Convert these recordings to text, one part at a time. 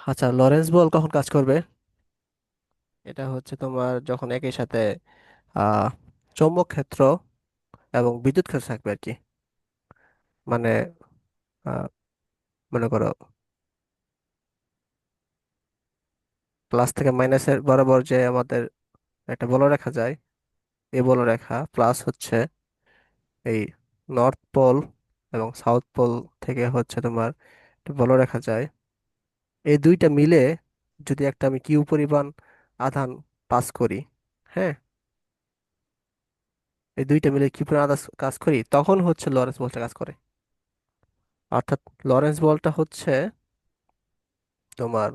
আচ্ছা, লরেন্স বল কখন কাজ করবে? এটা হচ্ছে তোমার যখন একই সাথে আহ চৌম্বক ক্ষেত্র এবং বিদ্যুৎ ক্ষেত্র থাকবে আর কি। মানে আহ, মনে করো প্লাস থেকে মাইনাসের বরাবর যে আমাদের একটা বলরেখা যায়, এই বলরেখা প্লাস হচ্ছে এই নর্থ পোল এবং সাউথ পোল থেকে হচ্ছে তোমার একটা বলরেখা যায়। এই দুইটা মিলে যদি একটা আমি কিউ পরিমাণ আধান পাস করি, হ্যাঁ, এই দুইটা মিলে কিউ পরিমাণ আধান কাজ করি, তখন হচ্ছে লরেন্স বলটা কাজ করে। অর্থাৎ লরেন্স বলটা হচ্ছে তোমার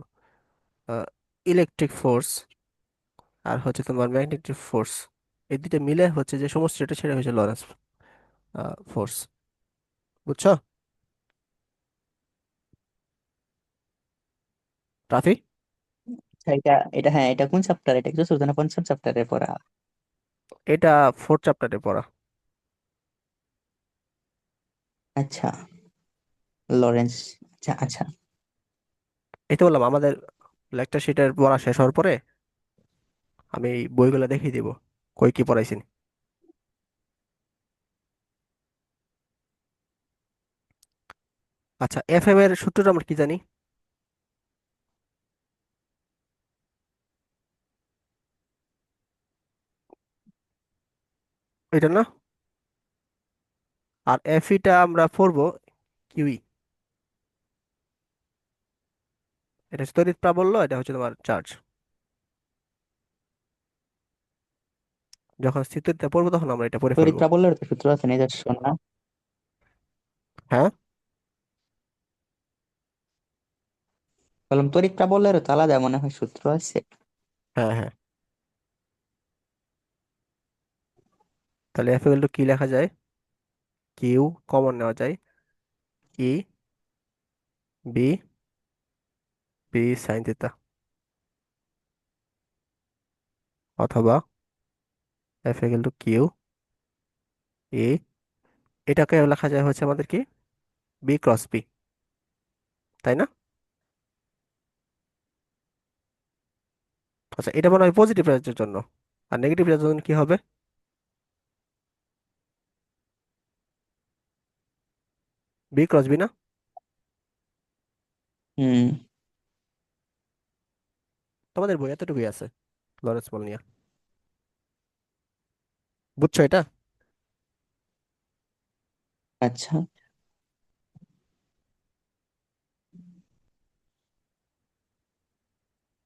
ইলেকট্রিক ফোর্স আর হচ্ছে তোমার ম্যাগনেটিক ফোর্স, এই দুইটা মিলে হচ্ছে যে সমষ্টিটা, সেটা হচ্ছে লরেন্স ফোর্স। বুঝছো রাফি? আচ্ছা, এটা এটা হ্যাঁ, এটা কোন চ্যাপ্টার? এটা কি চতুর্থ না পঞ্চম চ্যাপ্টারে পড়া? এটা ফোর্থ চ্যাপ্টারে পড়া। আচ্ছা, লরেন্স। আচ্ছা আচ্ছা। এই তো বললাম, আমাদের লেকচার শিটের পড়া শেষ হওয়ার পরে আমি এই বইগুলো দেখিয়ে দিব কই কি পড়াইছি। আচ্ছা, এফ এম এর সূত্রটা আমরা কি জানি? এটা না? আর এফ ইটা আমরা পড়বো কিউই। এটা হচ্ছে তড়িৎ প্রাবল্য, এটা হচ্ছে তোমার চার্জ। যখন স্থিতিতে পড়বো তখন আমরা এটা পড়ে তড়িৎ ফেলবো। প্রাবল্যের তো সূত্র আছে নিজস্ব না? হ্যাঁ, বললাম তড়িৎ প্রাবল্যের তো আলাদা মনে হয় সূত্র আছে। হ্যাঁ, হ্যাঁ। তাহলে এফ ইকুয়াল টু কি লেখা যায়? কিউ কমন নেওয়া যায়, E B B sine theta, অথবা F equal to Q E, এটাকে লেখা যায় হচ্ছে আমাদের কি, বি ক্রস বি, তাই না? আচ্ছা, এটা মনে হয় পজিটিভ চার্জের জন্য। আর নেগেটিভ চার্জের জন্য কি হবে? বি ক্রস বি না? হুম। তোমাদের বই এতটুকুই আছে লরেন্স বল নিয়ে। বুঝছো এটা? আচ্ছা।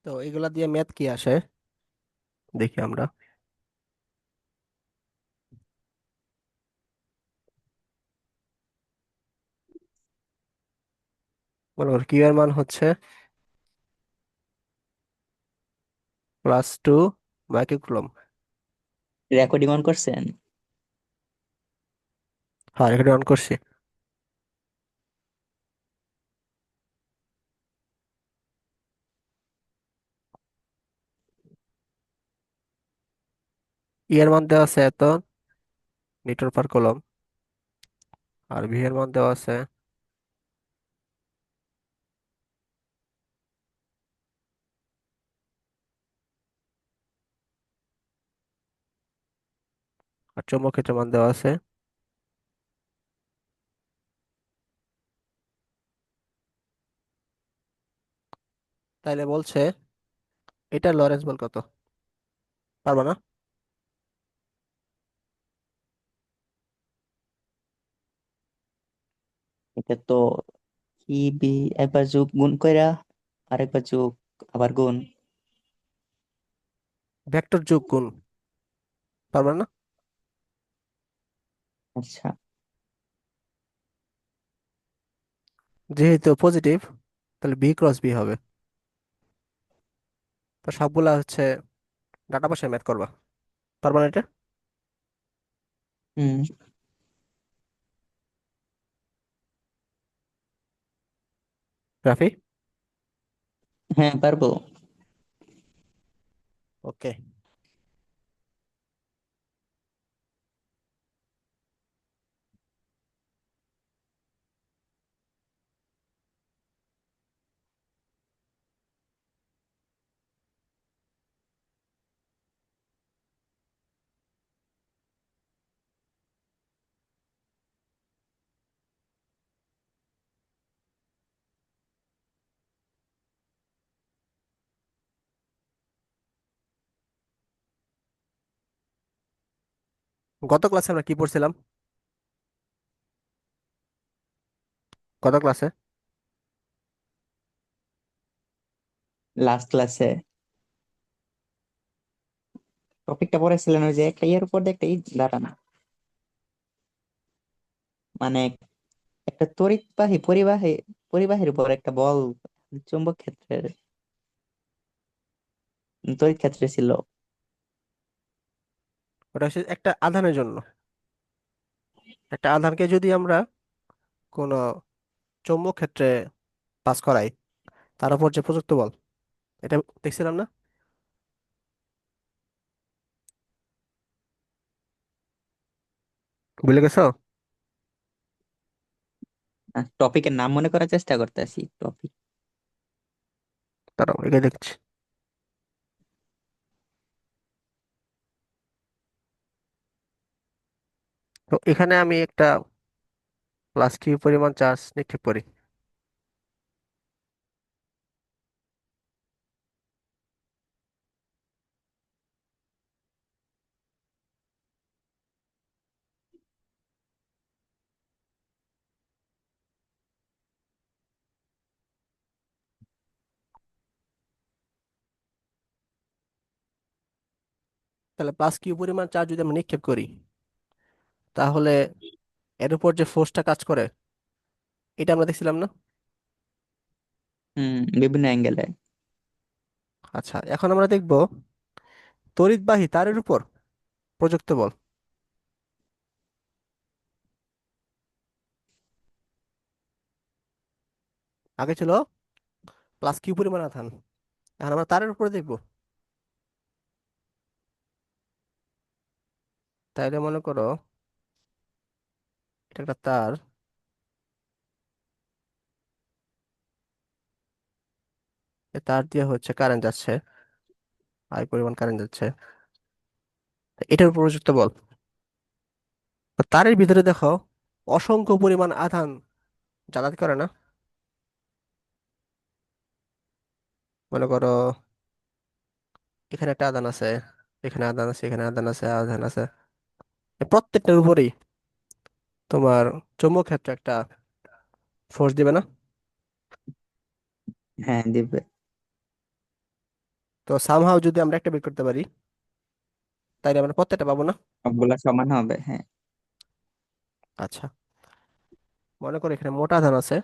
তো এগুলা দিয়ে ম্যাথ কি আসে দেখি আমরা। মনে করো কিউ এর মান হচ্ছে +2 মাইক্রোকুলম। রেকর্ডিং অন করছেন? হ্যাঁ, এখানে অন করছি। ই এর মান দেওয়া আছে এত মিটার পার কুলম, আর ভি এর মান দেওয়া আছে আর চৌম্বক ক্ষেত্রের মান দেওয়া আছে। তাইলে বলছে এটা লরেন্স বল কত? পারবা না? এটা তো কি বি, একবার যোগ গুণ কইরা আরেকবার যোগ আবার গুণ। ভেক্টর যোগ গুণ, পারবা না? আচ্ছা। যেহেতু পজিটিভ, তাহলে বি ক্রস বি হবে। তো সবগুলা হচ্ছে ডাটা বসায় ম্যাথ করবা। পারবা না এটা? হুম। রাফি? হ্যাঁ, পারবো। ওকে। গত ক্লাসে আমরা কি পড়ছিলাম? গত ক্লাসে লাস্ট ক্লাসে টপিকটা পড়েছিলেন ওই যে একটা ইয়ের উপর দিয়ে একটা দাঁড়ানা, মানে একটা তড়িৎবাহী পরিবাহী পরিবাহীর উপর একটা বল, চুম্বক ক্ষেত্রের, তড়িৎ ক্ষেত্রে ছিল। ওটা হচ্ছে একটা আধানের জন্য। একটা আধানকে যদি আমরা কোনো চৌম্বক ক্ষেত্রে পাস করাই, তার উপর যে প্রযুক্ত বল, এটা দেখছিলাম না? ভুলে গেছো? টপিকের নাম মনে করার চেষ্টা করতেছি। টপিক দাঁড়াও, এটা দেখছি। তো এখানে আমি একটা প্লাস কিউ পরিমাণ চার্জ নিক্ষেপ করি। তাহলে প্লাস কিউ পরিমাণ চার্জ যদি আমরা নিক্ষেপ করি, তাহলে এর উপর যে ফোর্সটা কাজ করে, এটা আমরা দেখছিলাম না? বিভিন্ন অ্যাঙ্গেলে। আচ্ছা, এখন আমরা দেখব তড়িৎবাহী তারের উপর প্রযুক্ত বল। আগে ছিল প্লাস কিউ পরিমাণ আধান, এখন আমরা তারের উপরে দেখব। তাইলে মনে করো এটা একটা তার, এই তার দিয়ে হচ্ছে কারেন্ট যাচ্ছে, আই পরিমাণ কারেন্ট যাচ্ছে, তো এটার উপর প্রযুক্ত বল। তো তারের ভিতরে দেখো অসংখ্য পরিমাণ আধান যাতায়াত করে না? মনে করো এখানে একটা আধান আছে, এখানে আধান আছে, এখানে আধান আছে, আধান আছে, এই প্রত্যেকটার উপরেই তোমার চৌম্বক ক্ষেত্রে একটা ফোর্স দিবে না? হ্যাঁ, দিবে। তো সামহাও যদি আমরা একটা বের করতে পারি, তাইলে আমরা প্রত্যেকটা পাবো না? সবগুলা সমান হবে, হ্যাঁ। আচ্ছা, মনে করো এখানে মোটা আধান আছে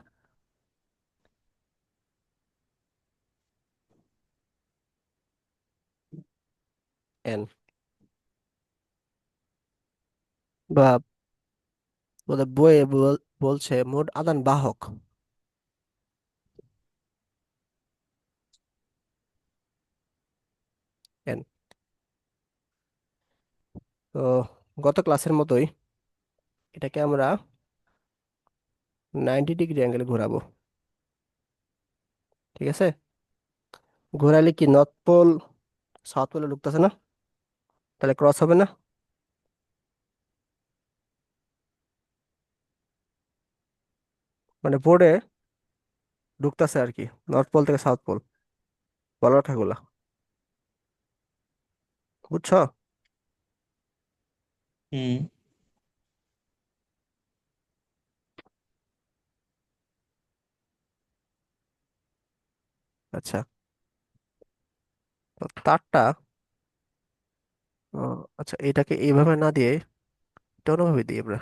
এন, বা ওদের বইয়ে বলছে মোট আধান বাহক এন। তো গত ক্লাসের মতোই এটাকে আমরা 90 ডিগ্রি অ্যাঙ্গেলে ঘোরাবো। ঠিক আছে? ঘোরালে কি নর্থ পোল সাউথ পোলে ঢুকতেছে না? তাহলে ক্রস হবে না? মানে বোর্ডে ঢুকতেছে আর কি, নর্থ পোল থেকে সাউথ পোল, বলরেখাগুলা। বুঝছো? হুম। আচ্ছা, তো তারটা আচ্ছা, এটাকে এইভাবে না দিয়ে এটা অন্যভাবে দিই আমরা।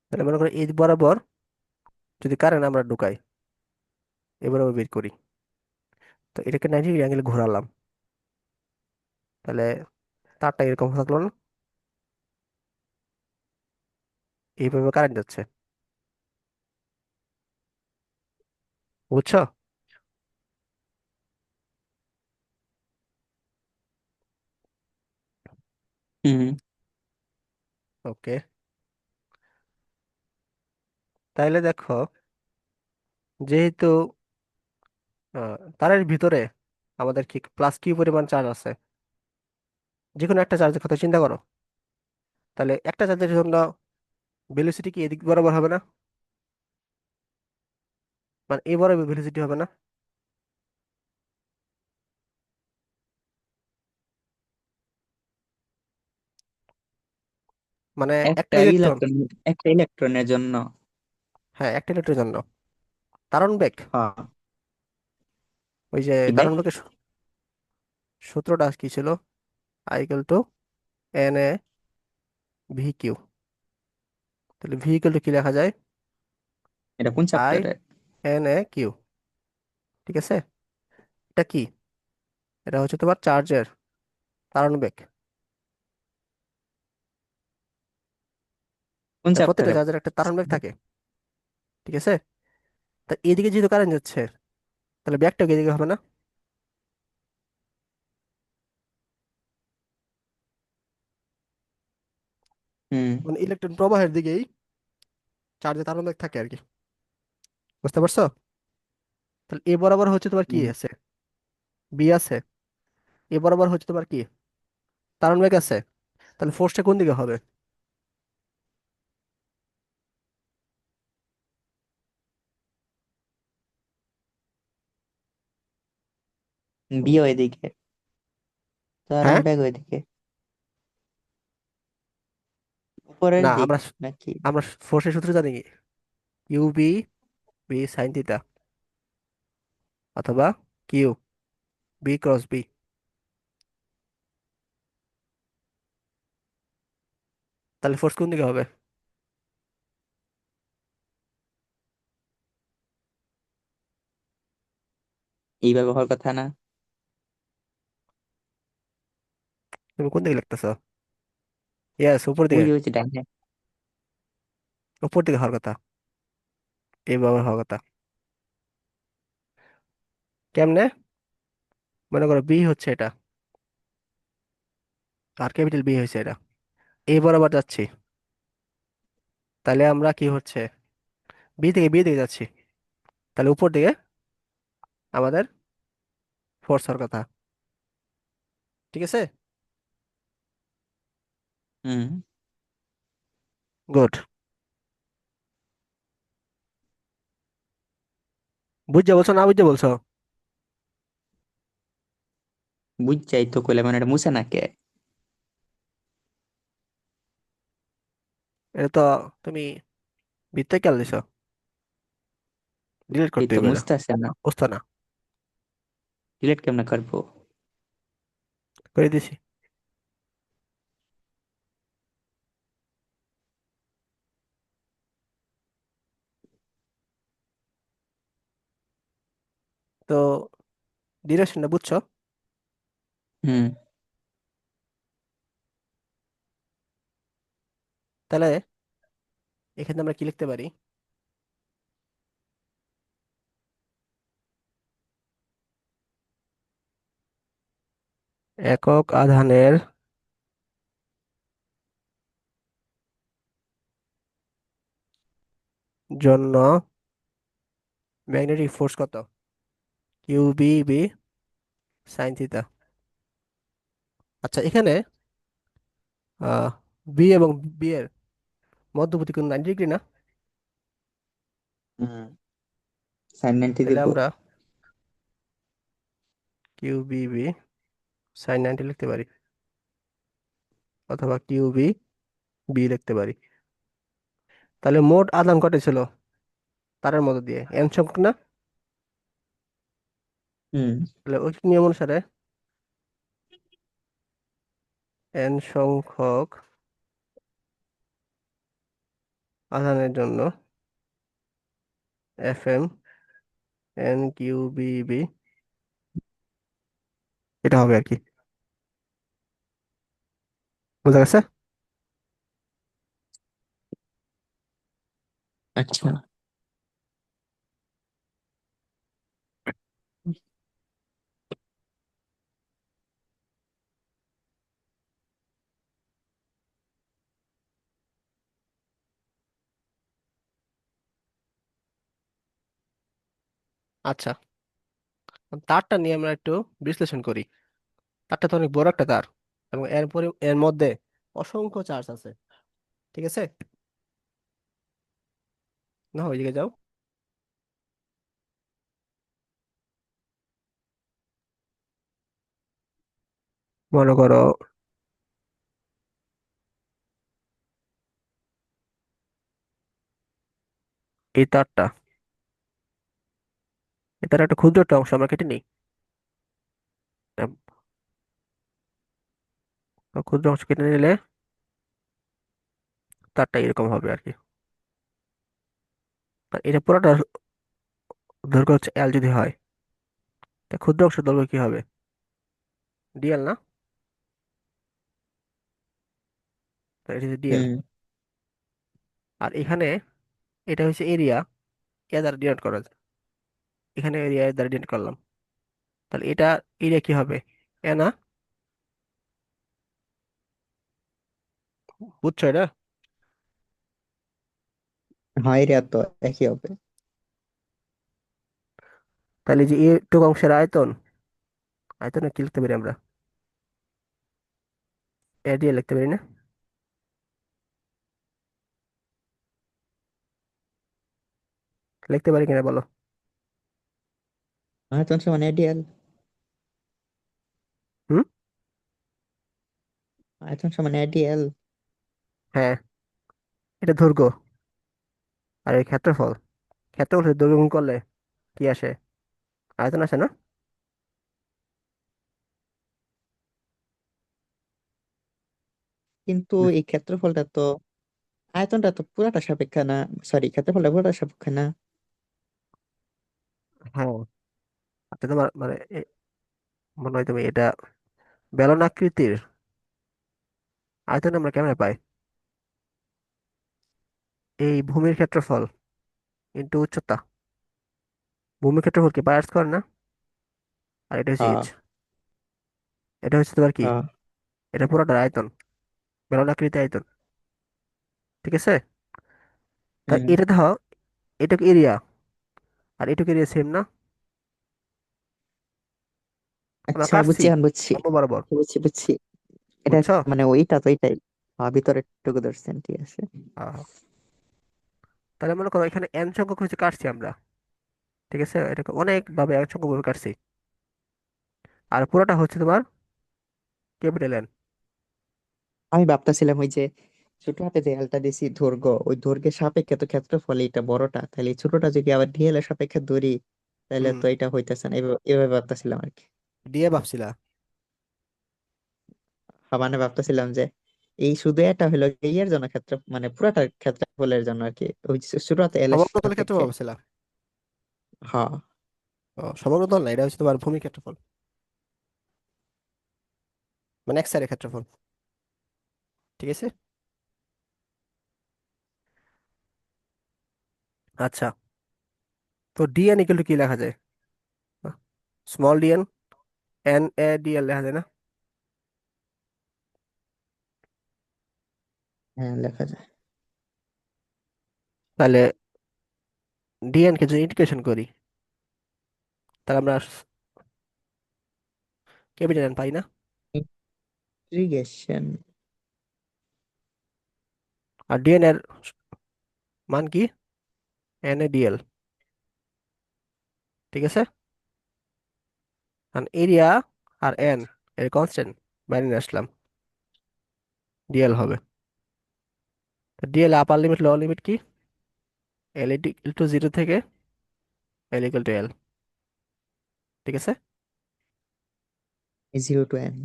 তাহলে মনে করো এই বরাবর যদি কারেন্ট আমরা ঢুকাই, এবার বের করি, তো এটাকে 90 ডিগ্রি অ্যাঙ্গেলে ঘোরালাম, তাহলে তারটা এরকম থাকলো না, এইভাবে কারেন্ট যাচ্ছে, বুঝছো? হুম। ওকে, তাইলে দেখো, যেহেতু তারের ভিতরে আমাদের কি প্লাস কিউ পরিমাণ চার্জ আছে, যে কোনো একটা চার্জের কথা চিন্তা করো, তাহলে একটা চার্জের জন্য ভেলোসিটি কি এদিক বরাবর হবে না? মানে এই বরাবর ভেলোসিটি হবে না? মানে একটা একটা ইলেকট্রন, ইলেকট্রন, একটা ইলেকট্রনের জন্য। হ্যাঁ একটা ইলেকট্রনের জন্য তারণ বেগ, হ্যাঁ। ওই যে কি তারণ ব্যাক? বেগের সূত্রটা কি ছিল? I equal to N A V Q. তাহলে ভি ইকুয়াল টু কি লেখা যায়? এটা কোন আই চ্যাপ্টারে? N A Q. ঠিক আছে, এটা কি? এটা হচ্ছে তোমার চার্জের তারণ বেগ। কোন তা প্রত্যেকটা চ্যাপ্টারে? চার্জের একটা তারণ বেগ থাকে, ঠিক আছে? তা এদিকে যেহেতু কারেন্ট যাচ্ছে, তাহলে ব্যাগটা এদিকে হবে না? হুম। মানে ইলেকট্রন প্রবাহের দিকেই চার্জের তারণ বেগ থাকে আর কি, বুঝতে পারছো? তাহলে এ বরাবর হচ্ছে তোমার কি হুম। আছে? বি আছে। এ বরাবর হচ্ছে তোমার কি তারণ বেগ আছে। তাহলে ফোর্সটা কোন দিকে হবে? বিয়ে ওইদিকে, কারণ হ্যাঁ, ব্যাগ ওইদিকে, উপরের না দিক আমরা নাকি? আমরা ফোর্সের সূত্র জানি কি? U B B sine theta, অথবা কিউ বি ক্রস বি। তাহলে ফোর্স কোন দিকে হবে? এইভাবে হওয়ার কথা না? তুমি কোন দিকে লিখতেছো? ইয়েস, উপর ওই দিকে। যে হচ্ছে ডাইনে। উপর দিকে হওয়ার কথা, এইভাবে হওয়ার কথা। কেমনে? মনে করো বি হচ্ছে এটা, আর ক্যাপিটাল বি হয়েছে এটা, এই বরাবর যাচ্ছি, তাহলে আমরা কি হচ্ছে বি থেকে বি দিকে যাচ্ছি, তাহলে উপর দিকে আমাদের ফোর্স হওয়ার কথা, ঠিক আছে? হুম। গুড। বুঝতে বলছো না বুঝতে বলছো? বুঝছাই তো, কইলে মানে এটা মুছে নাকে? এটা তো তুমি বৃত্তে কেন দিছো? ডিলিট এই করতে তো হবে এটা, মুছতে আসে না। বুঝতো না? ডিলেট কেমনে করবো? করে দিছি। তো ডিরেকশনটা বুঝছো? হুম। তাহলে এখানে আমরা কি লিখতে পারি? একক আধানের জন্য ম্যাগনেটিক ফোর্স কত? Q B B sine theta. আচ্ছা, এখানে আহ বি এবং বি এর মধ্যবর্তী কোণ 90 ডিগ্রি না? হুম। সাইন 90 তাহলে দিব। আমরা কিউ বি বি সাইন 90 লিখতে পারি, অথবা কিউ বি বি লিখতে পারি। তাহলে মোট আধান কত ছিল তারের মধ্য দিয়ে? এন সংখ্যক না? হুম। তাহলে ওই নিয়ম অনুসারে এন সংখ্যক আধানের জন্য F M N Q B B, এটা হবে আর কি। বুঝা গেছে? আচ্ছা। আচ্ছা, তারটা নিয়ে আমরা একটু বিশ্লেষণ করি। তারটা তো অনেক বড় একটা তার, এবং এর মধ্যে অসংখ্য চার্জ আছে। ঠিক আছে, না ওইদিকে যাও। মনে করো এই তারটা, এই তার একটা ক্ষুদ্র একটা অংশ আমরা কেটে নিই। এম, ক্ষুদ্র অংশ কেটে নিলে তারটা এরকম হবে আর কি। আর এটা পুরোটা দৈর্ঘ্য হচ্ছে এল যদি হয়, তা ক্ষুদ্র অংশের দৈর্ঘ্য কি হবে? ডিএল না? তো এটা হচ্ছে ডিএল। হুম। আর এখানে এটা হচ্ছে এরিয়া, এ দ্বারা ডিনোট করা যায়। এখানে এরিয়া এ দ্বারা ডিনোট করলাম, তাহলে এটা এরিয়া কি হবে? এ না? বুঝছো এটা? হয় রে, তো একই হবে। তাহলে যে এইটুকু অংশের আয়তন, আয়তনে কি লিখতে পারি আমরা? এ দিয়ে লিখতে পারি না? লিখতে পারি কিনা বলো? আয়তন সমান এডিএল। হুম। আয়তন সমান এডিএল। হ্যাঁ, এটা দৈর্ঘ্য, আর এই ক্ষেত্রফল, ক্ষেত্রফলের দৈর্ঘ্য গুণ করলে কি আসে? আয়তন আসে না? কিন্তু হুম। এই ক্ষেত্রফলটা তো, আয়তনটা তো পুরাটা সাপেক্ষে না। সরি, ক্ষেত্রফলটা পুরাটা সাপেক্ষে না। হ্যাঁ। আচ্ছা, তোমার মানে মনে হয় তুমি এটা বেলন আকৃতির আয়তন আমরা কেমনে পাই? এই ভূমির ক্ষেত্রফল ইন্টু উচ্চতা। ভূমির ক্ষেত্রফল কি পাই আর স্কয়ার না? আর এটা হচ্ছে হ্যাঁ। ইঞ্চ। এটা হচ্ছে তোমার কি? হ্যাঁ। এটা পুরোটা আয়তন, বেলন আকৃতি আয়তন। ঠিক আছে, তা হুম। এটা দেখো, এটুকু এরিয়া আর এটুকু এরিয়া সেম না? আমরা আচ্ছা, কাটছি বুঝছি, এখন বুঝছি। লম্ব বরাবর। বুঝছি বুঝছি। এটা বুঝছো? মানে ওইটা তো এটাই। হ্যাঁ, ভিতরে টুকু ধরছেন, ঠিক আছে। আহ, তাহলে মনে করো এখানে এন সংখ্যক হচ্ছে কাটছি আমরা। ঠিক আছে, এটাকে অনেক ভাবে এন সংখ্যক ভাবে কাটছি। আর পুরোটা হচ্ছে তোমার ক্যাপিটাল এন। আমি ভাবতেছিলাম ওই যে ছোট হাতে যে এলটা দিছি দৈর্ঘ্য, ওই দৈর্ঘ্যের সাপেক্ষে তো ক্ষেত্রফল এটা বড়টা, তাহলে এই ছোটটা যদি আবার ডিএল এর সাপেক্ষে ধরি, তাহলে হুম। তো এটা হইতেছে না। এভাবে এভাবে ভাবতেছিলাম আর কি। দিয়ে ভাবছিলা? মানে ভাবতেছিলাম যে এই শুধু এটা হলো এর জন্য ক্ষেত্র, মানে পুরাটা ক্ষেত্রফলের জন্য আর কি, ওই যে ছোট হাতে এল এর সমগ্র তলের ক্ষেত্রে সাপেক্ষে। ভাবছিলা? হ্যাঁ। ও, সমগ্র তল না, এটা হচ্ছে তোমার ভূমি ক্ষেত্রফল, মানে এক সাইডের ক্ষেত্রফল। ঠিক আছে। আচ্ছা, তো ডিএন ইকুয়াল টু কি লেখা যায়? Small DN, N A DL লেখা যায় না? হ্যাঁ, লেখা যায়। তাহলে ডিএন কে যদি ইন্টিগ্রেশন করি, তাহলে আমরা ক্যাপিটাল এন পাই না? ইন্টিগ্রেশন। আর ডিএন এর মান কি? N A DL. ঠিক আছে, কারণ এরিয়া আর এন এর কনস্ট্যান্ট বাইরে নিয়ে আসলাম, ডিএল হবে। ডিএল আপার লিমিট লোয়ার লিমিট কি? এল ইকুয়াল টু জিরো থেকে এল ইকুয়াল টু এল। ঠিক আছে। Zero to N.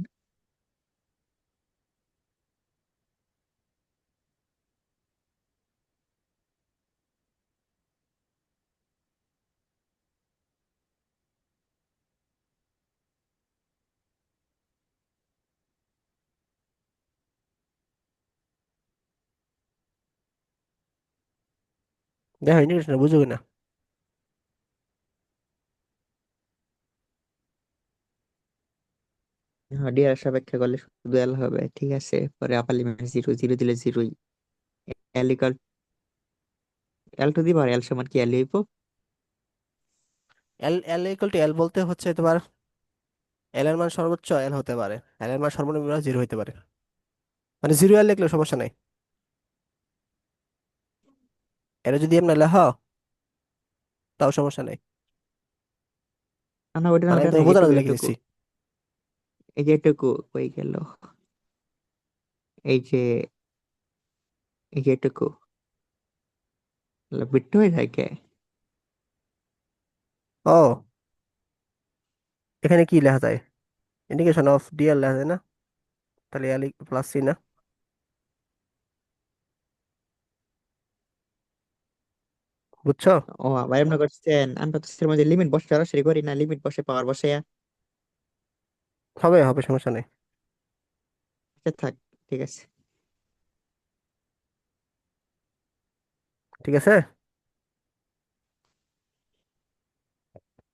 দেখো ইন্টিগ্রেশন বুঝো কিনা। হ্যাঁ, ডিআর সাপেক্ষে করলে শুধু এল হবে, ঠিক আছে। পরে আপার লিমিট জিরো, জিরো দিলে জিরোই। L equal L to the পাওয়ার এল সমান কি এল হইব? এল এল ইকুয়াল টু এল বলতে হচ্ছে তোমার এল এর মান সর্বোচ্চ এল হতে পারে, এল এর মান সর্বনিম্ন জিরো হতে পারে। মানে জিরো এল লিখলেও সমস্যা নাই। এটা যদি এমনি লেখো তাও সমস্যা নেই। না ওটা না, মানে ওটা আমি না, তোমার বোঝানোর এটুকু জন্য লিখে এটুকু, দিচ্ছি। এই যে এটুকু কই গেল, এই যে এই যে এটুকু বিট্টু হয়ে থাকে। ও, এখানে কি লেখা যায়? ইন্ডিকেশন অফ ডিএল লেখা যায় না? তাহলে এল প্লাস সি না? বুঝছো? ও আবার এমন করছেন, আমরা তো সিস্টেমের মধ্যে লিমিট বসে সরাসরি করি না, লিমিট বসে পাওয়ার বসে। হবে হবে, সমস্যা নেই। আচ্ছা থাক, ঠিক আছে। ঠিক আছে।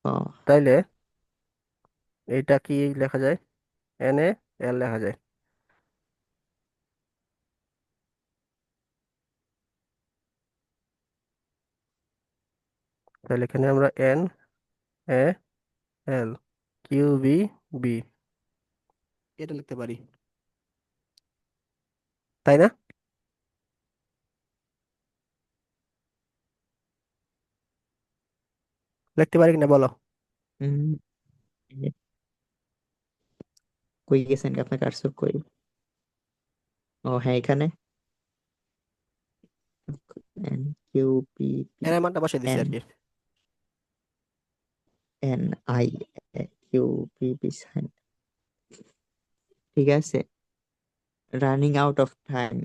ও তাইলে এইটা কি লেখা যায়? এন এ এল লেখা যায়। তাহলে এখানে আমরা N A L Q B B এটা লিখতে পারি, তাই না? লিখতে পারি কিনা বলো? হুম, কই গেছেন আপনার কারসর কই? ও হ্যাঁ, এখানে N Q P P N এর মানটা বসিয়ে দিছি এন আর কি। N I Q P P sine, ঠিক আছে। Running out of time.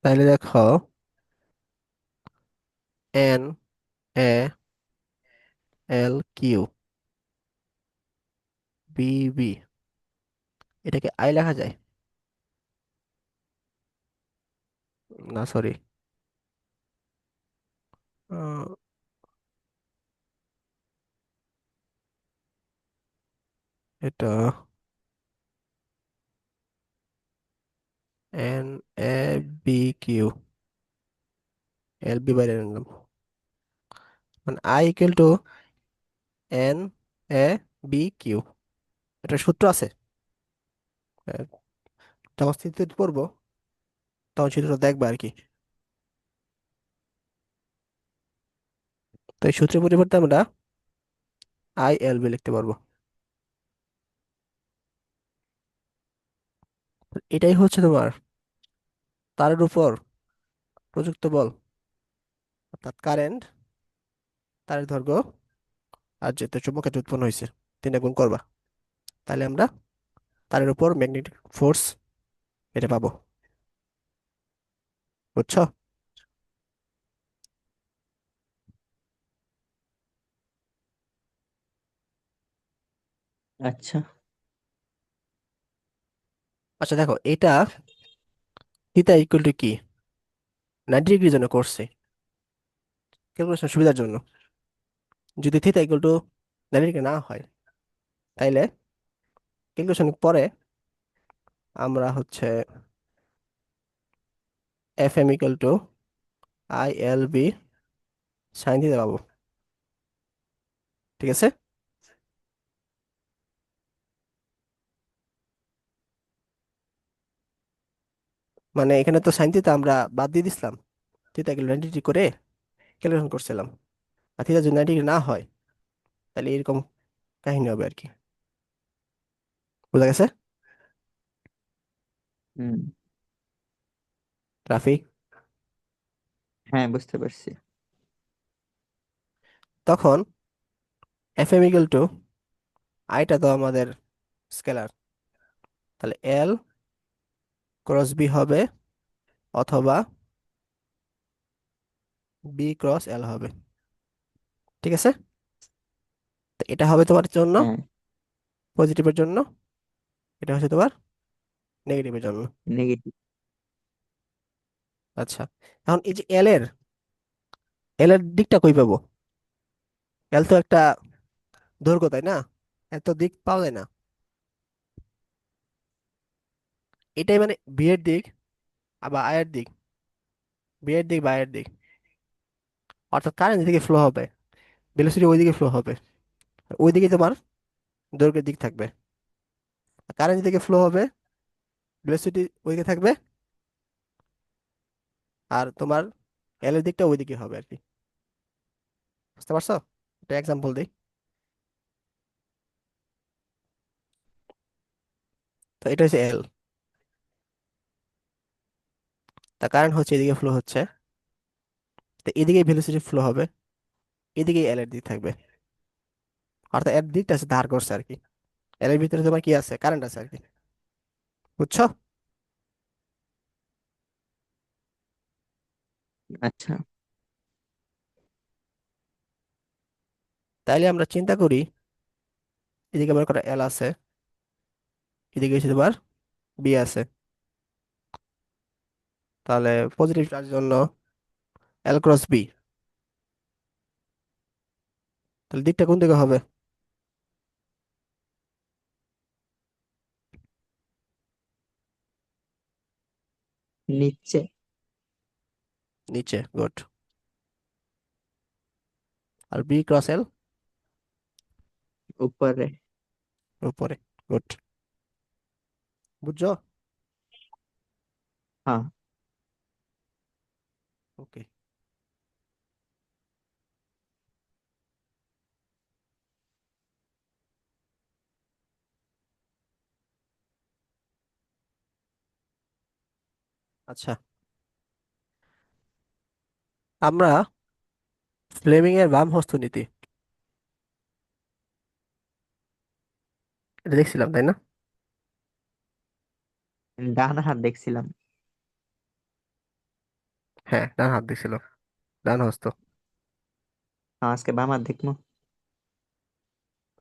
তাহলে দেখো N A L Q B B এটাকে আই লেখা যায়? না সরি, এটা N A B Q L B বাইরে নিলাম, মানে I equal to N A B Q. এটা সূত্র আছে। আহ, যখন স্থিতিতে পড়বো তখন সূত্রটা দেখবে আর কি। তো এই সূত্রের পরিবর্তে আমরা আই এল বি লিখতে পারবো। এটাই হচ্ছে তোমার তারের উপর প্রযুক্ত বল, অর্থাৎ কারেন্ট, তারের দৈর্ঘ্য আর যেতে চুম্বকের যে উৎপন্ন হয়েছে তিনটা গুণ করবা, তাহলে আমরা তারের উপর ম্যাগনেটিক ফোর্স এটা পাবো। বুঝছো? আচ্ছা। আচ্ছা দেখো এটা থিটা ইকুয়াল টু কি 90 ডিগ্রির জন্য করছে ক্যালকুলেশন সুবিধার জন্য। যদি থিটা ইকুয়াল টু 90 ডিগ্রি না হয় তাইলে ক্যালকুলেশন পরে আমরা হচ্ছে F M equal to I L B sine theta পাবো। ঠিক আছে। মানে এখানে তো সাইন থিটা আমরা বাদ দিয়ে দিছিলাম, থিটা ইকুয়াল 90 ডিগ্রি করে ক্যালকুলেশন করছিলাম। আর থিটা যদি 90 ডিগ্রি না হয় তাহলে এরকম কাহিনী হবে আর কি। বুঝা গেছে? হুম। রাফি, হ্যাঁ, বুঝতে পারছি। তখন এফ এম ইকুয়াল টু আইটা তো আমাদের স্কেলার, তাহলে এল ক্রস বি হবে অথবা বি ক্রস এল হবে। ঠিক আছে। তো এটা হবে তোমার জন্য হ্যাঁ, পজিটিভের জন্য, এটা হচ্ছে তোমার নেগেটিভের জন্য। নেগেটিভ। আচ্ছা, এখন এই যে এল এর দিকটা কই পাবো? এল তো একটা দৈর্ঘ্য, তাই না? এত দিক পাওয়া যায় না। এটাই মানে বি এর দিক, আবার আয়ের দিক, বি এর দিক বা আয়ের দিক, অর্থাৎ কারেন্ট যেদিকে ফ্লো হবে, ভেলোসিটি ওইদিকে ফ্লো হবে, ওইদিকে তোমার দৈর্ঘ্যের দিক থাকবে। কারেন্ট যেদিকে ফ্লো হবে, ভেলোসিটি ওইদিকে থাকবে, আর তোমার এল এর দিকটা ওইদিকে হবে আর কি। বুঝতে পারছো? একটা এক্সাম্পল দিই। তো এটা হচ্ছে এল, তা কারেন্ট হচ্ছে এদিকে ফ্লো হচ্ছে, তো এদিকে ভেলোসিটি ফ্লো হবে, এদিকে এল এর দিক থাকবে, অর্থাৎ এর দিকটা আছে ধার করছে আর কি। এল এর ভিতরে তোমার কি আছে? কারেন্ট আছে আর কি। বুঝছো? আচ্ছা। তাইলে আমরা চিন্তা করি, এদিকে মনে করো এল আছে, এদিকে হচ্ছে তোমার বি আছে, তাহলে পজিটিভ চার্জের জন্য এল ক্রস বি, তাহলে দিকটা কোন দিকে হবে? নিচে। নিচে, গুড। আর বি ক্রস এল? উপরে। উপরে, গুড। বুঝছো? হ্যাঁ। ওকে। আচ্ছা, আমরা ফ্লেমিং এর বাম হস্ত নীতি এটা দেখছিলাম, তাই না? ডান হাত দেখছিলাম। হ্যাঁ, ডান হাত দেখছিল, ডান হস্ত। আজকে বাম হাত দেখবো।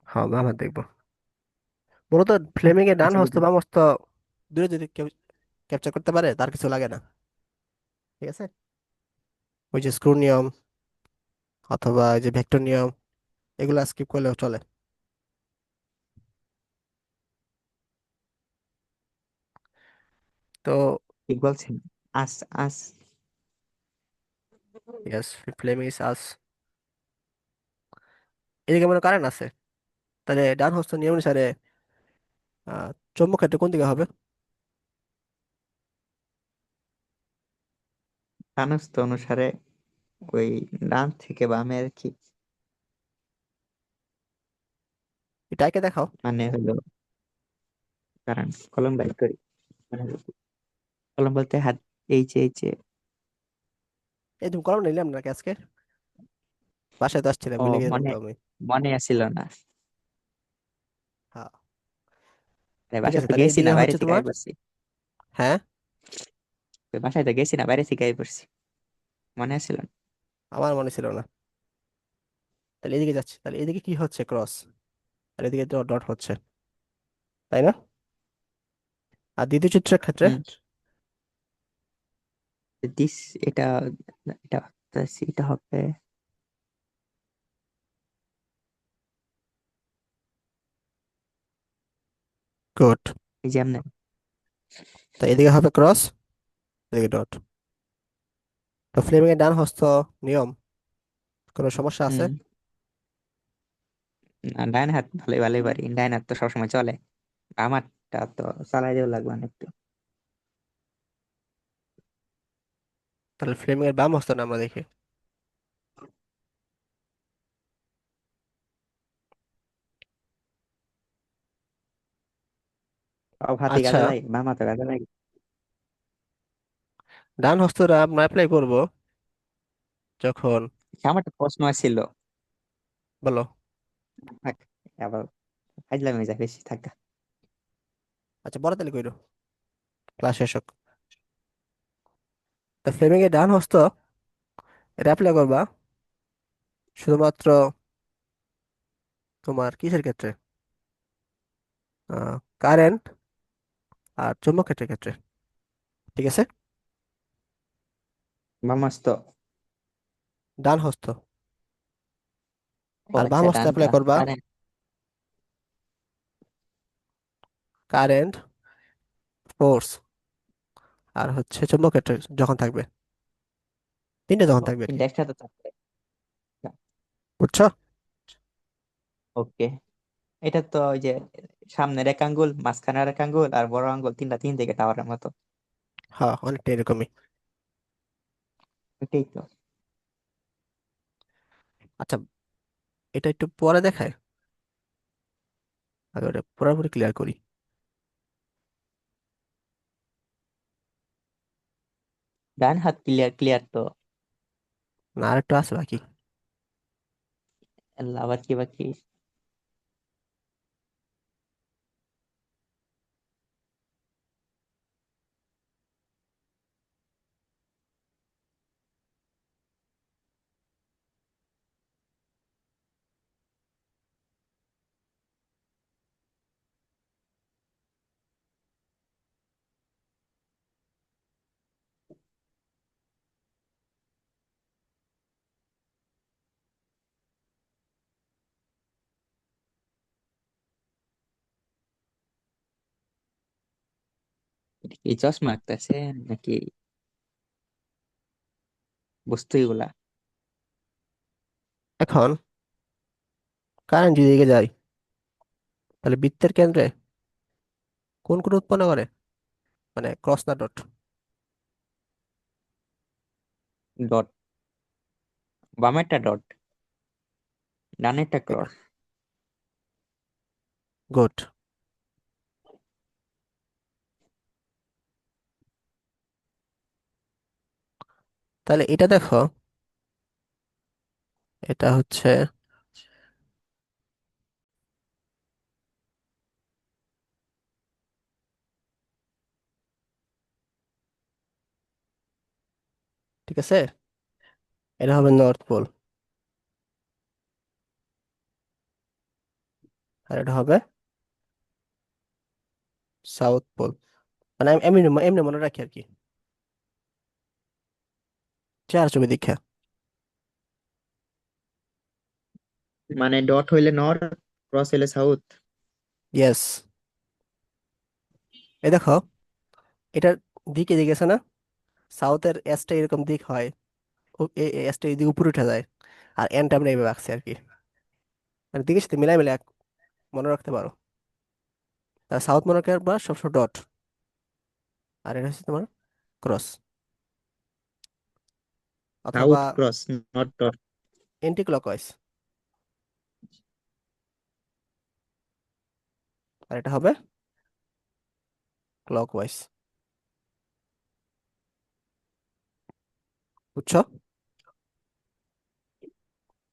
হ্যাঁ, বাম হাত দেখবো। মূলত ফ্লেমিং এর ডান আচ্ছা হস্ত বুঝলি। বাম হস্ত দূরে যদি কেউ ক্যাপচার করতে পারে, তার কিছু লাগে না। ঠিক আছে, ওই যে স্ক্রু নিয়ম অথবা এই যে ভেক্টর নিয়ম, এগুলো স্কিপ করলেও চলে। তো ঠিক বলছেন। আস আস। ইয়েস, ফ্লেমিং ইজ আস। এদিকে মনে কারেন্ট আছে, তাহলে ডান হস্ত নিয়ম অনুসারে চৌম্বক ক্ষেত্র কোন দিকে হবে? কানস্থ অনুসারে ওই ডান থেকে বামে আর কি। এটাকে দেখাও। মানে হলো, কারণ কলম বাইর করি। মানে হলো কলম বলতে হাত। এই যে এই তুমি কলম নিলাম নাকি আজকে? বাসায় তো আসছিলাম, ও ভুলে গেলাম মনে তো আমি। মনে আসছিল না। হ্যাঁ, ঠিক বাসায় আছে, তো তাহলে গেছি না, এইদিকে বাইরে হচ্ছে থেকে তোমার। আই পড়ছি। হ্যাঁ, বাসায় তো গেছি না, বাইরে থেকে আই পড়ছি। মনে আসছিল না। আমার মনে ছিল না। তাহলে এদিকে যাচ্ছে, তাহলে এদিকে কি হচ্ছে? ক্রস। আর এদিকে ডট হচ্ছে, তাই না? আর দ্বিতীয় চিত্রের ক্ষেত্রে হুম। দিস এটা এটা ভাবতেছি এটা হবে। গুড। এই যে এমনি। তো এদিকে হবে ক্রস, এদিকে ডট। তো ফ্লেমিং এর ডান হস্ত নিয়ম, কোনো সমস্যা আছে? হুম। না, ডাইন হাত ভালোই ভালোই পারি, ডাইন হাত তো সবসময় চলে। আমারটা তো চালাই দেওয়া লাগবে না একটু। তাহলে ফ্লেমিং এর বাম হস্ত না আমরা দেখি। সব হাতে আচ্ছা, কাজে লাগে, বাম হাতে কাজে লাগে। ডান হস্তটা আমরা অ্যাপ্লাই করব যখন, আমার একটা প্রশ্ন ছিল। বলো। থাক, আবার ফাইজলামি যা বেশি থাকা। আচ্ছা, বড় তাহলে কইরো, ক্লাস শেষ হোক। তা ফ্লেমিং এর ডান হস্ত এটা অ্যাপ্লাই করবা শুধুমাত্র তোমার কিসের ক্ষেত্রে? কারেন্ট আর চৌম্বক ক্ষেত্রের ক্ষেত্রে। ঠিক আছে? বাম হস্ত। ডান হস্ত। ও আর বাম আচ্ছা, হস্তে অ্যাপ্লাই ডানটা করবা কারেন্ট। কারেন্ট, ফোর্স, আর হচ্ছে চুম্বক ক্ষেত্র যখন থাকবে, তিনটে যখন থাকবে আর কি। তিনটা একসাথে থাকবে। বুঝছো? ওকে। এটা তো ওই যে সামনের এক আঙ্গুল, মাঝখানের এক আঙ্গুল আর বড় আঙ্গুল, তিনটা তিন দিকে টাওয়ারের মতো। হ্যাঁ, অনেকটা এরকমই। এটাই তো। আচ্ছা, এটা একটু পরে দেখায়, আগে ওটা পুরোপুরি ক্লিয়ার করি। ডান হাত ক্লিয়ার, ক্লিয়ার তো। না, আর একটু আছে বাকি। আল্লাহ, আবার কি বাকি? এটা কি চশমা আঁকতেছে নাকি বস্তু এগুলা? এখন কারেন্ট যদি দিকে যায়, তাহলে বৃত্তের কেন্দ্রে কোন কোন উৎপন্ন করে, মানে ক্রস না ডট? ডট। বামেরটা ডট, ডানেরটা ক্রস। গুড। তাহলে এটা দেখো, এটা হচ্ছে, ঠিক আছে, এটা হবে নর্থ পোল, আর এটা হবে সাউথ পোল। মানে আমি এমনি এমনি মনে রাখি আর কি, চার ছবি দীক্ষা। মানে ডট হইলে নর্থ, ক্রস হইলে সাউথ। ইয়েস। এই দেখো, এটার দিকে দিকে আছে না, সাউথের এসটা এরকম দিক হয়, এসটা এদিকে উপরে উঠে যায়, আর এনটা আমরা এইভাবে রাখছি আর কি, মানে দিকের সাথে মিলাই মিলাই মনে রাখতে পারো। তার সাউথ মনে রাখবা সবসময় ডট, আর এটা হচ্ছে তোমার ক্রস, অথবা south cross, not dot. Anti clockwise, আর এটা হবে ক্লকওয়াইজ। বুঝছো?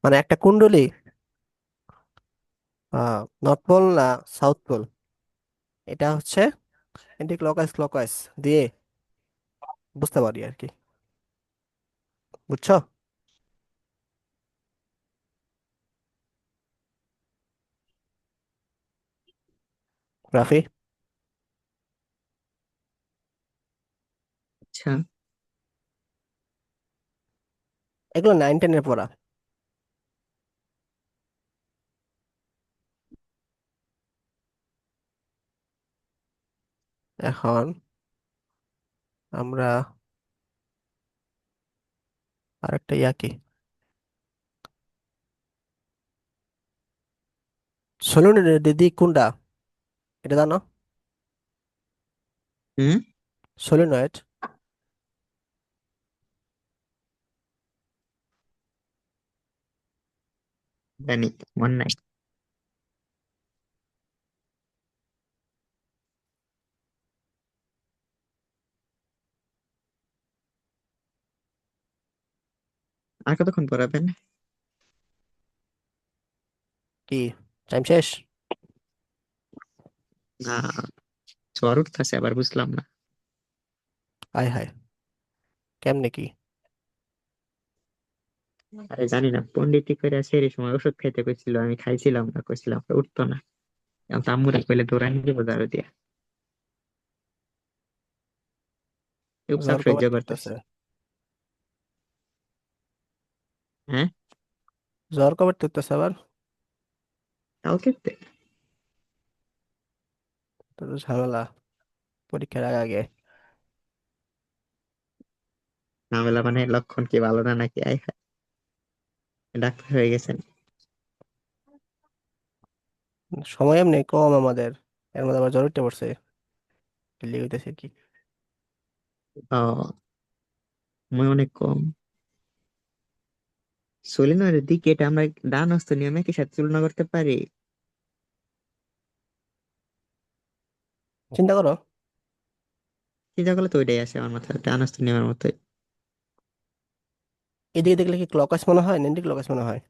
মানে একটা কুণ্ডলী নর্থ পোল না সাউথ পোল, এটা হচ্ছে এন্টি ক্লকওয়াইজ ক্লকওয়াইজ দিয়ে বুঝতে পারি আর কি। বুঝছো? রাফি, আচ্ছা। এগুলো 9-10 এর পড়া। এখন আমরা আরেকটা ইয়াকি, সলিনয়েডের দিক কোনটা, এটা জানো? হুম। সলিনয়েড, জানি, মন নাই। আর কতক্ষণ পড়াবেন? কি টাইম শেষ? না, জ্বর উঠতেছে আবার, বুঝলাম না। আয় হায়, কেমনে কি? আরে জানি না, পন্ডিতি করে সেই সময় ওষুধ খাইতে কইছিল, আমি খাইছিলাম না, কইছিলাম উঠতো না। এখন তো আম্মুরে কইলে দৌড়াই নিয়ে যাবো ঝাড়ু দিয়া। চুপচাপ জ্বর সহ্য কমাইতে করতেছি। হইতাছে। হ্যাঁ, জ্বর কবে তুলতেছে আবার? কালকে তো তো ঝামেলা, পরীক্ষার আগে আগে। ঝামেলা মানে লক্ষণ কি ভালো না নাকি? আই হায়, ডাক্তার হয়ে গেছেন। সময় এমনি কম আমাদের, এর মধ্যে আবার জ্বর উঠে পড়ছে, লিগ হইতেছে কি। ও, সময় অনেক কম। সলিনয়ের দিকে এটা আমরা ডান হস্ত নিয়মে কি সাথে তুলনা করতে পারি? চিন্তা করো, চিন্তা করলে তো ওইটাই আসে আমার মাথায়, ডান হস্ত নিয়মের মতোই। এদিকে দেখলে কি ক্লকওয়াইজ মনে হয় না এন্টি ক্লকওয়াইজ মনে হয়?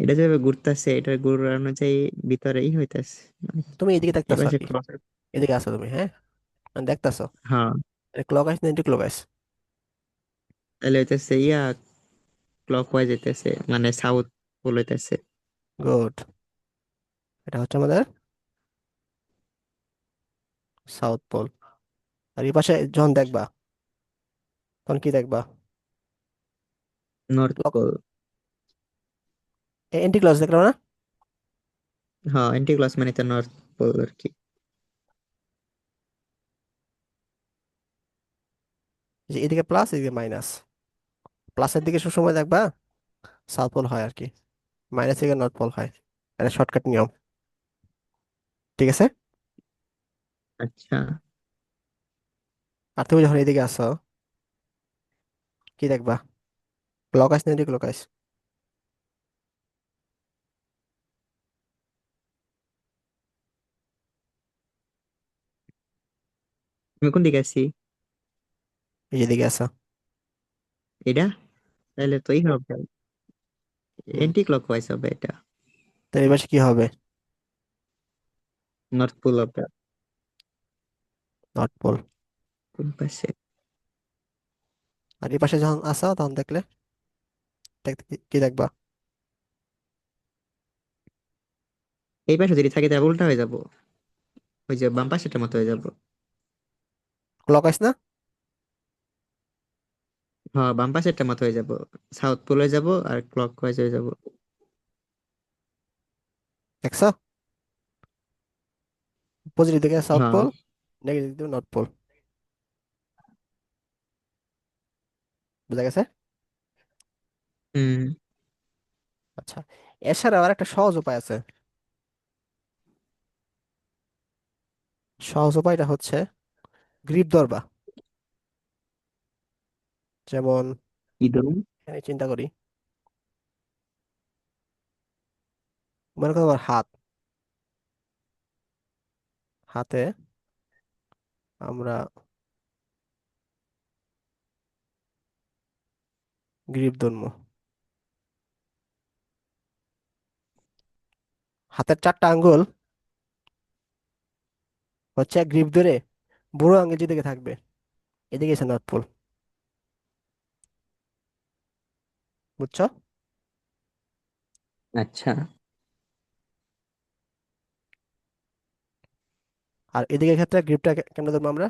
এটা যেভাবে ঘুরতেছে, এটার ঘুরার অনুযায়ী ভিতরেই হইতাছে, মানে তুমি এদিকে এই দেখতেছো আর পাশে কি, এদিকে আছো তুমি, হ্যাঁ, দেখতেছো হ্যাঁ, ক্লকওয়াইজ না এন্টি ক্লকওয়াইজ? তাহলে হইতেছে ক্লক ওয়াইজ হইতেছে, মানে সাউথ পোল হইতেছে। গুড, এটা হচ্ছে আমাদের সাউথ পোল। আর এই পাশে যখন দেখবা, তখন কি দেখবা? North pole. এন্টি ক্লকওয়াইজ দেখলাম না? হ্যাঁ, এন্টি ক্লক মানে তো নর্থ পোল আর কি। যে এদিকে প্লাস এদিকে মাইনাস, প্লাসের দিকে সবসময় দেখবা সাউথ পোল হয় আর কি, মাইনাস দিকে নর্থ পোল হয়। এটা শর্টকাট নিয়ম, ঠিক আছে। আচ্ছা, আর তুমি যখন এদিকে আসো, কি দেখবা? ক্লকওয়াইজ না এন্টি ক্লকওয়াইজ? তুমি কোন দিকে আছি? এই যে এদিকে আসো। এটা তাহলে তো এই হবে, হুম, এন্টি ক্লক ওয়াইজ হবে এটা। তো এই পাশে কি হবে? নর্থ পোল হবে। North pole. কোন পাশে? আর এই পাশে যখন আসো তখন দেখলে কি দেখবা? এই পাশে যদি থাকে তাহলে উল্টা হয়ে যাব, ওই যে বাম পাশেটার মতো হয়ে যাব। ক্লকওয়াইজ না? হ্যাঁ, বাম পাশেরটার মতো হয়ে যাব, সাউথ পোল হয়ে যাব আর ক্লক ওয়াইজ হয়ে যাব। দেখছো, পজিটিভ দিকে সাউথ হ্যাঁ। পোল, নেগেটিভ দিকে নর্থ পোল। বুঝা গেছে? হুম। আচ্ছা, এছাড়া আর একটা সহজ উপায় আছে। সহজ উপায়টা হচ্ছে গ্রিপ ধরবা। যেমন কি ধরুন? আমি চিন্তা করি, মনে করো আমার হাত, হাতে আমরা গ্রিপ ধরবো। হাতের চারটা আঙ্গুল হচ্ছে গ্রিপ ধরে বুড়ো আঙ্গুল যেদিকে থাকবে এদিকে এসে নর্থ পোল। বুঝছো? আচ্ছা। আর এদিকে ক্ষেত্রে গ্রিপটা কেমনে ধরবো আমরা?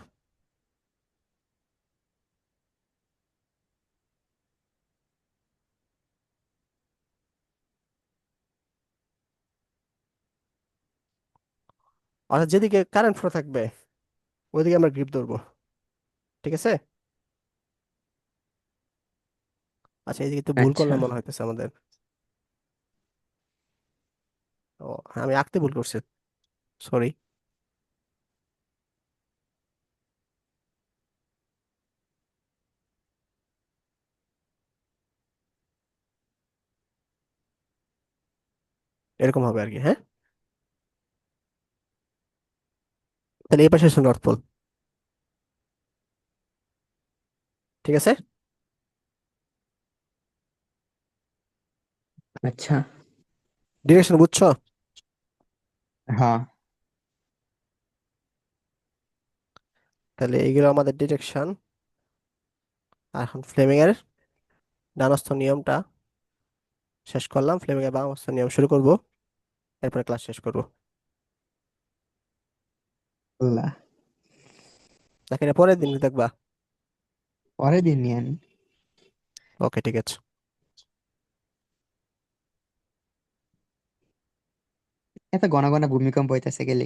অর্থাৎ যেদিকে কারেন্ট ফ্লো থাকবে ওইদিকে আমরা গ্রিপ ধরবো, ঠিক আছে। আচ্ছা, এইদিকে তো ভুল আচ্ছা, করলাম মনে হইতেছে আমাদের। ও, আমি আঁকতে ভুল করছি, সরি। এরকম হবে আর কি, হ্যাঁ। তাহলে এই পাশে হচ্ছে নর্থ পোল, ঠিক আছে। আচ্ছা। ডিরেকশন বুঝছো? হ্যাঁ। তাহলে এইগুলো আমাদের ডিরেকশন। আর এখন ফ্লেমিং এর ডানস্থ নিয়মটা শেষ করলাম, ফ্লেমিং এর বামস্থ নিয়ম শুরু করব, এরপরে ক্লাস শেষ করব। আল্লাহ। দেখেন পরের দিন দেখবা। পরে দিন নিয়েন। ওকে, ঠিক আছে। এত ঘন ঘন ভূমিকম্প হইতেছে গেলে